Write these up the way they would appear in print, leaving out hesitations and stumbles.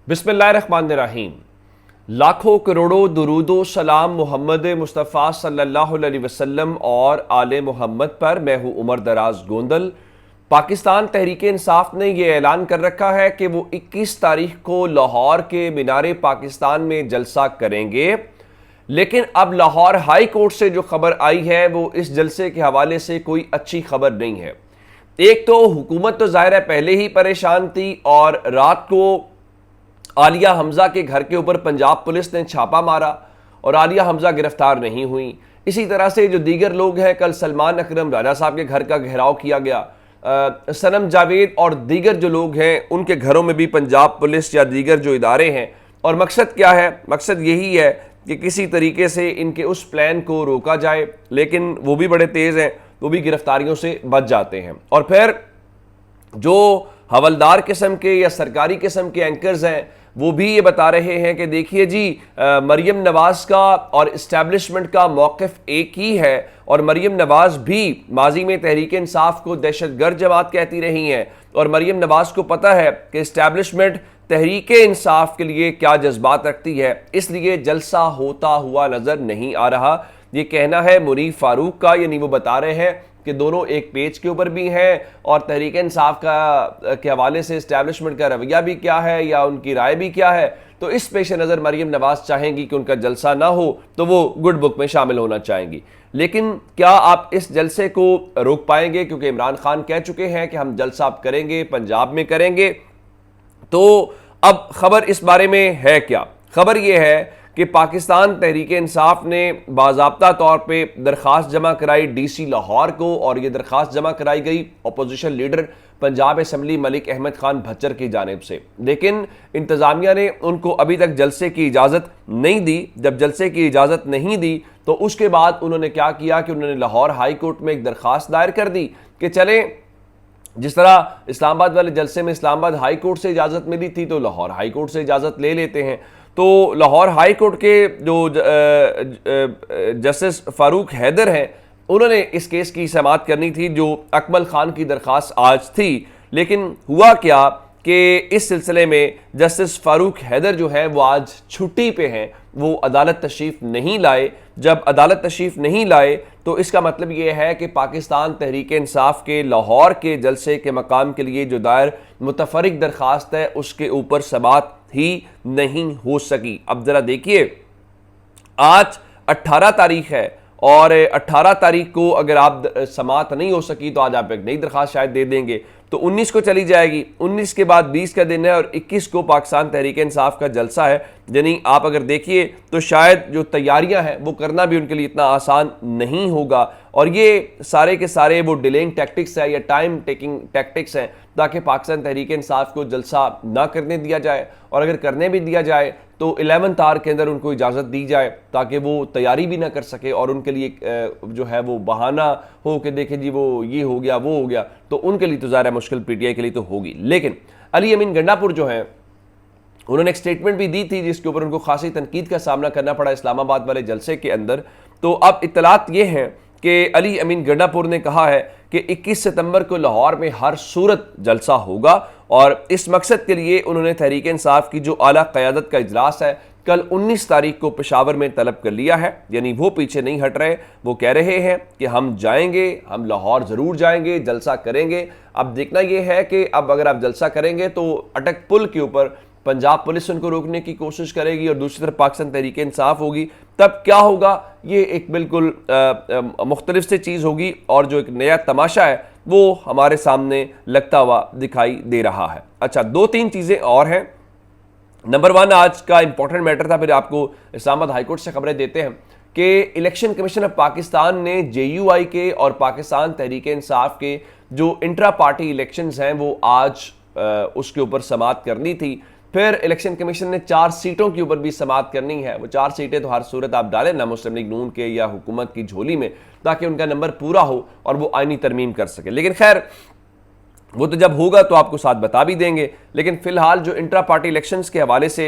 बिस्मिल्लाहिर्रहमानिर्रहीम। लाखों करोड़ों दुरूदो सलाम मोहम्मद मुस्तफ़ा सल्लल्लाहु अलैहि वसल्लम और आले मोहम्मद पर। मैं हूँ उमर दराज गोंदल। पाकिस्तान तहरीक इंसाफ ने यह ऐलान कर रखा है कि वो 21 तारीख को लाहौर के मीनारे पाकिस्तान में जलसा करेंगे, लेकिन अब लाहौर हाई कोर्ट से जो खबर आई है वो इस जलसे के हवाले से कोई अच्छी खबर नहीं है। एक तो हुकूमत तो जाहिर है पहले ही परेशान थी और रात को आलिया हमजा के घर के ऊपर पंजाब पुलिस ने छापा मारा और आलिया हमजा गिरफ्तार नहीं हुई। इसी तरह से जो दीगर लोग हैं, कल सलमान अकरम राजा साहब के घर का घेराव किया गया, सनम जावेद और दीगर जो लोग हैं उनके घरों में भी पंजाब पुलिस या दीगर जो इदारे हैं। और मकसद क्या है? मकसद यही है कि किसी तरीके से इनके उस प्लान को रोका जाए, लेकिन वो भी बड़े तेज़ हैं, वो भी गिरफ्तारियों से बच जाते हैं। और फिर जो हवलदार किस्म के या सरकारी किस्म के एंकर्स हैं वो भी ये बता रहे हैं कि देखिए जी, मरियम नवाज का और इस्टेब्लिशमेंट का मौक़िफ़ एक ही है और मरियम नवाज भी माजी में तहरीक इंसाफ को दहशतगर्द जमात कहती रही हैं और मरियम नवाज को पता है कि इस्टेब्लिशमेंट तहरीक इंसाफ के लिए क्या जज्बात रखती है, इसलिए जलसा होता हुआ नज़र नहीं आ रहा। ये कहना है मुनीफ फारूक का, यानी वो बता रहे हैं कि दोनों एक पेज के ऊपर भी हैं और तहरीक इंसाफ का के हवाले से इस्टेब्लिशमेंट का रवैया भी क्या है या उनकी राय भी क्या है। तो इस पेश नज़र मरियम नवाज चाहेंगी कि उनका जलसा ना हो तो वो गुड बुक में शामिल होना चाहेंगी। लेकिन क्या आप इस जलसे को रोक पाएंगे? क्योंकि इमरान खान कह चुके हैं कि हम जलसा अब करेंगे, पंजाब में करेंगे। तो अब खबर इस बारे में है क्या? खबर यह है कि पाकिस्तान तहरीक इंसाफ ने बाज़ाब्ता तौर पे दरख्वास्त जमा कराई डीसी लाहौर को और ये दरख्वास्त जमा कराई गई opposition leader Punjab assembly Malik Ahmad Khan Bhachar की जानिब से, लेकिन इंतज़ामिया ने उनको अभी तक जलसे की इजाज़त नहीं दी। जब जलसे की इजाज़त नहीं दी तो उसके बाद उन्होंने क्या किया कि उन्होंने लाहौर हाई कोर्ट में एक दरख्वास्त दायर कर दी कि चले, जिस तरह इस्लामाबाद वाले जलसे में इस्लामाबाद हाई कोर्ट से इजाज़त मिली थी तो लाहौर हाई कोर्ट से इजाज़त ले लेते हैं। तो लाहौर हाई कोर्ट के जो जस्टिस फारूक हैदर हैं उन्होंने इस केस की समाअत करनी थी जो अकमल खान की दरख्वास्त आज थी। लेकिन हुआ क्या कि इस सिलसिले में जस्टिस फारूक हैदर जो है वो आज छुट्टी पे हैं, वो अदालत तशरीफ़ नहीं लाए। जब अदालत तशरीफ़ नहीं लाए तो इसका मतलब ये है कि पाकिस्तान तहरीक इंसाफ के लाहौर के जलसे के मकाम के लिए जो दायर मुतफरिक दरख्वास्त है उसके ऊपर समाअत ही नहीं हो सकी। अब ज़रा देखिए, आज 18 तारीख है और 18 तारीख को अगर आप समाअत नहीं हो सकी तो आज आप एक नई दरख्वास्त शायद दे देंगे तो 19 को चली जाएगी। 19 के बाद 20 का दिन है और 21 को पाकिस्तान तहरीक इंसाफ का जलसा है। यानी आप अगर देखिए तो शायद जो तैयारियां हैं वो करना भी उनके लिए इतना आसान नहीं होगा। और ये सारे के सारे वो डिलेइंग टैक्टिक्स है या टाइम टेकिंग टैक्टिक्स हैं ताकि पाकिस्तान तहरीक इंसाफ को जलसा ना करने दिया जाए, और अगर करने भी दिया जाए तो 11 तार के अंदर उनको इजाज़त दी जाए ताकि वो तैयारी भी ना कर सके और उनके लिए जो है वो बहाना हो कि देखें जी वो ये हो गया वो हो गया, तो उनके लिए तो ज़ाहिर है मुश्किल पीटीआई के लिए तो होगी। लेकिन अली अमीन गंडापुर जो हैं उन्होंने एक स्टेटमेंट भी दी थी जिसके ऊपर उनको खासी तनकीद का सामना करना पड़ा इस्लामाबाद वाले जलसे के अंदर। तो अब इत्तलात ये हैं कि अली अमीन गंडापुर ने कहा है कि 21 सितंबर को लाहौर में हर सूरत जलसा होगा और इस मकसद के लिए उन्होंने तहरीक इंसाफ की जो आला क़यादत का इजलास है कल 19 तारीख को पेशावर में तलब कर लिया है। यानी वो पीछे नहीं हट रहे, वो कह रहे हैं कि हम जाएंगे, हम लाहौर ज़रूर जाएंगे, जलसा करेंगे। अब देखना ये है कि अब अगर आप जलसा करेंगे तो अटक पुल के ऊपर पंजाब पुलिस उनको रोकने की कोशिश करेगी और दूसरी तरफ पाकिस्तान तहरीक इंसाफ होगी, तब क्या होगा ये एक बिल्कुल मुख्तलिफ से चीज़ होगी और जो एक नया तमाशा है वो हमारे सामने लगता हुआ दिखाई दे रहा है। अच्छा, 2-3 चीज़ें और हैं। नंबर 1, आज का इंपॉर्टेंट मैटर था, फिर आपको इस्लामाबाद हाईकोर्ट से खबरें देते हैं कि इलेक्शन कमीशन ऑफ पाकिस्तान ने JUI के और पाकिस्तान तहरीक इंसाफ के जो इंट्रा पार्टी इलेक्शंस हैं वो आज उसके ऊपर समाअत करनी थी। फिर इलेक्शन कमीशन ने 4 सीटों के ऊपर भी समाअत करनी है। वो 4 सीटें तो हर सूरत आप डालें ना मुस्लिम लीग नून के या हुकूमत की झोली में ताकि उनका नंबर पूरा हो और वो आईनी तरमीम कर सके। लेकिन खैर वो तो जब होगा तो आपको साथ बता भी देंगे। लेकिन फिलहाल जो इंट्रा पार्टी इलेक्शंस के हवाले से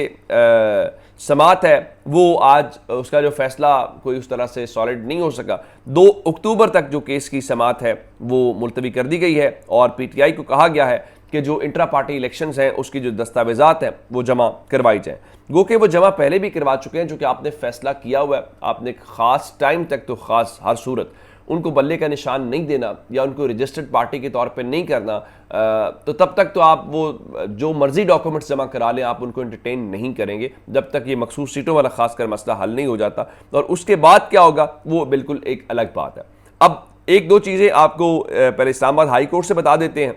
समाअत है वो आज उसका जो फैसला कोई उस तरह से सॉलिड नहीं हो सका। 2 अक्टूबर तक जो केस की समाअत है वो मुलतवी कर दी गई है और PTI को कहा गया है कि जो इंट्रा पार्टी इलेक्शंस हैं उसकी जो दस्तावेजात हैं वो जमा करवाई जाए। गो कि वो जमा पहले भी करवा चुके हैं, जो कि आपने फैसला किया हुआ है, आपने एक ख़ास टाइम तक तो ख़ास हर सूरत उनको बल्ले का निशान नहीं देना या उनको रजिस्टर्ड पार्टी के तौर पे नहीं करना, तो तब तक तो आप वो जो मर्जी डॉक्यूमेंट्स जमा करा लें, आप उनको एंटरटेन नहीं करेंगे जब तक ये मखसूस सीटों वाला खासकर मसला हल नहीं हो जाता। और उसके बाद क्या होगा वो बिल्कुल एक अलग बात है। अब एक दो चीज़ें आपको पहले इस्लामाबाद हाई कोर्ट से बता देते हैं।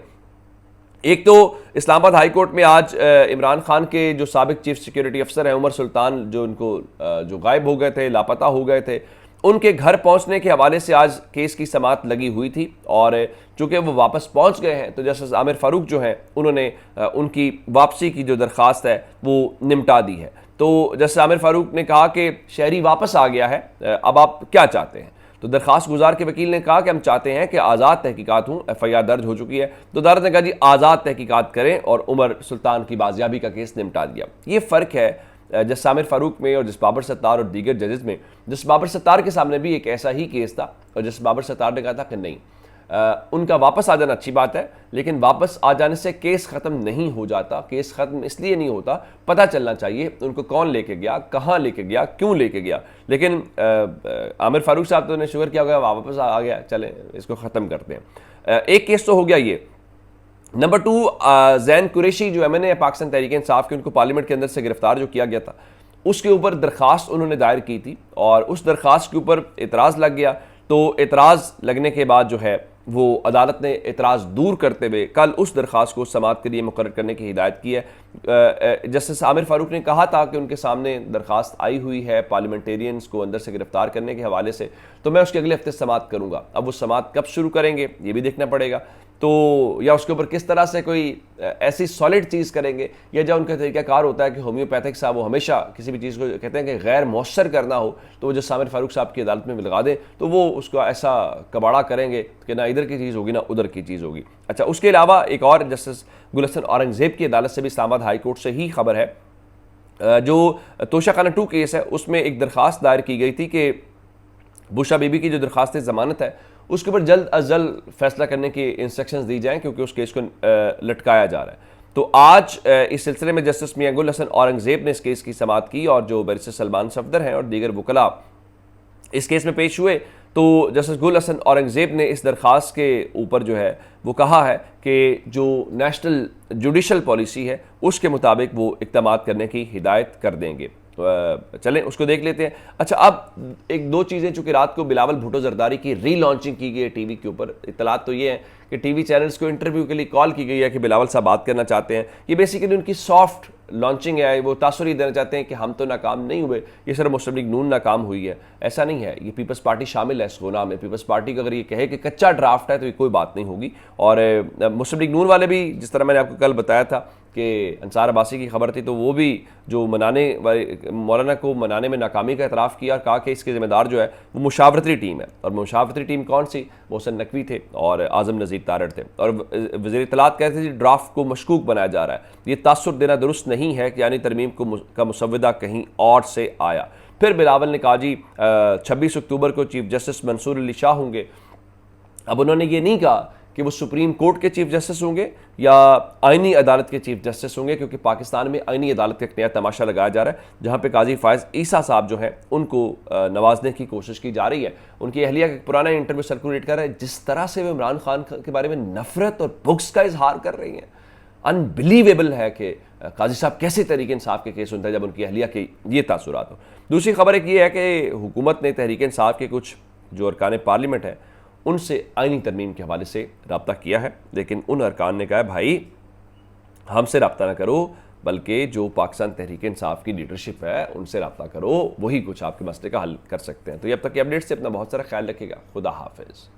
एक तो इस्लामाबाद हाई कोर्ट में आज इमरान खान के जो साबिक चीफ सिक्योरिटी अफसर हैं उमर सुल्तान, जो उनको जो गायब हो गए थे, लापता हो गए थे, उनके घर पहुंचने के हवाले से आज केस की समाअत लगी हुई थी। और चूंकि वो वापस पहुंच गए हैं तो जस्टिस आमिर फारूक जो हैं उन्होंने उनकी वापसी की जो दरख्वास्त है वो निपटा दी है। तो जस्टिस आमिर फारूक ने कहा कि शहरी वापस आ गया है, अब आप क्या चाहते हैं? तो दरख्वास्त गुजार के वकील ने कहा कि हम चाहते हैं कि आज़ाद तहकीकात हों, FIR दर्ज हो चुकी है। तो अदालत ने कहा जी आज़ाद तहकीकात करें और उमर सुल्तान की बाजियाबी का केस निपटा दिया। ये फ़र्क है जस्टिस आमिर फारूक में और जस्टिस बाबर सत्तार और दीगर जजेस में। जस्टिस बाबर सत्तार के सामने भी एक ऐसा ही केस था और जस्टिस बाबर सत्तार ने कहा था कि नहीं, उनका वापस आ जाना अच्छी बात है, लेकिन वापस आ जाने से केस ख़त्म नहीं हो जाता। केस ख़त्म इसलिए नहीं होता, पता चलना चाहिए उनको कौन लेके गया, कहाँ लेके गया, क्यों लेके गया। लेकिन आमिर फारूक साहब तो ने शुगर किया गया, वापस आ गया, चलें इसको ख़त्म करते हैं। एक केस तो हो गया ये। नंबर 2, जैन कुरैशी जो MNA पाकिस्तान तहरीक इंसाफ के, उनको पार्लियामेंट के अंदर से गिरफ्तार जो किया गया था, उसके ऊपर दरख्वास्त उन्होंने दायर की थी और उस दरख्वास्त के ऊपर एतराज़ लग गया। तो एतराज़ लगने के बाद जो है वो अदालत ने एतराज़ दूर करते हुए कल उस दरख्वास्त को समाअत के लिए मुकर्रर करने की हिदायत की है। जस्टिस आमिर फारूक ने कहा था कि उनके सामने दरख्वास्त आई हुई है पार्लियामेंटेरियंस को अंदर से गिरफ्तार करने के हवाले से, तो मैं उसके अगले हफ्ते समाअत करूँगा। अब वो समाअत कब शुरू करेंगे ये भी देखना पड़ेगा, तो या उसके ऊपर किस तरह से कोई ऐसी सॉलिड चीज़ करेंगे, या जो उनका तरीक़ाकार होता है कि होम्योपैथिक साहब वो हमेशा किसी भी चीज़ को कहते हैं कि गैर मौसर करना हो तो वो जो आमिर फारूक साहब की अदालत में लगा दें, तो वो उसको ऐसा कबाड़ा करेंगे कि ना इधर की चीज़ होगी ना उधर की चीज़ होगी। अच्छा, उसके अलावा एक और जस्टिस गुलहसन औरंगज़ेब की अदालत से भी इस्लामाबाद हाई कोर्ट से ही खबर है। जो तोशाखाना 2 केस है उसमें एक दरख्वास्त दायर की गई थी कि बुशा बीबी की जो दरख्वास्त ज़मानत है उसके ऊपर जल्द अज जल्द फैसला करने की इंस्ट्रक्शंस दी जाएं, क्योंकि उस केस को लटकाया जा रहा है। तो आज इस सिलसिले में जस्टिस मियां गुल हसन औरंगज़ेब ने इस केस की समाअत की और जो बैरिस्टर सलमान सफदर हैं और दीगर वकला इस केस में पेश हुए। तो जस्टिस गुल हसन औरंगज़ेब ने इस दरख्वास्त के ऊपर जो है वो कहा है कि जो नेशनल जुडिशल पॉलिसी है उसके मुताबिक वो इक़दामात करने की हिदायत कर देंगे। चलें उसको देख लेते हैं। अच्छा, अब एक दो चीज़ें, चूँकि रात को बिलावल भुट्टो जरदारी की रीलॉन्चिंग की गई है टीवी के ऊपर, इतलात तो ये है कि टीवी चैनल्स को इंटरव्यू के लिए कॉल की गई है कि बिलावल साहब बात करना चाहते हैं। ये बेसिकली उनकी सॉफ्ट लॉन्चिंग है, वो तासुर देना चाहते हैं कि हम तो नाकाम नहीं हुए, ये सिर्फ मुस्लिम लीग नून नाकाम हुई है। ऐसा नहीं है, ये पीपल्स पार्टी शामिल है इस गुनाह में। पीपल्स पार्टी का अगर ये कहे कि कच्चा ड्राफ्ट है तो ये कोई बात नहीं होगी। और मुस्लिम लीग नून वाले भी, जिस तरह मैंने आपको कल बताया था कि अंसार अब्बासी की खबर थी, तो वो भी जो मनाने वाले मौलाना को मनाने में नाकामी का एतराफ़ किया और कहा कि इसके ज़िम्मेदार जो है वो मुशावरती टीम है। और मुशावरती टीम कौन सी? मोहसिन नकवी थे और आज़म नज़ीर तारड़ थे। और वज़ीर इत्तलात कहते थे ड्राफ्ट को मशकूक बनाया जा रहा है, ये तासुर देना दुरुस्त नहीं है कि यानी तरमीम का मुसव्वदा कहीं और से आया। फिर बिलावल ने कहा जी 26 अक्टूबर को चीफ जस्टिस मंसूर अली शाह होंगे। अब उन्होंने ये नहीं कहा कि वो सुप्रीम कोर्ट के चीफ जस्टिस होंगे या आईनी अदालत के चीफ जस्टिस होंगे, क्योंकि पाकिस्तान में आईनी अदालत का एक नया तमाशा लगाया जा रहा है जहाँ पे काजी फायज़ ईसा साहब जो हैं उनको नवाजने की कोशिश की जा रही है। उनकी अहलिया का पुराना इंटरव्यू सर्कुलेट कर रहा है, जिस तरह से वो इमरान खान के बारे में नफरत और बुग्स का इजहार कर रही हैं, अनबिलीवेबल है कि काजी साहब कैसे तहरीक इंसाफ के केस सुनते हैं जब उनकी अहलिया के ये तासुरात हो। दूसरी खबर एक ये है कि हुकूमत ने तहरीक इंसाफ के कुछ जो अरकान पार्लियामेंट है उनसे आईनी तरमीम के हवाले से रब्ता किया है, लेकिन उन अरकान ने कहा भाई हमसे रब्ता ना करो, बल्कि जो पाकिस्तान तहरीक इंसाफ की लीडरशिप है उनसे रब्ता करो, वही कुछ आपके मसले का हल कर सकते हैं। तो ये अब तक के अपडेट से अपना बहुत सारा ख्याल रखिएगा। खुदा हाफिज़।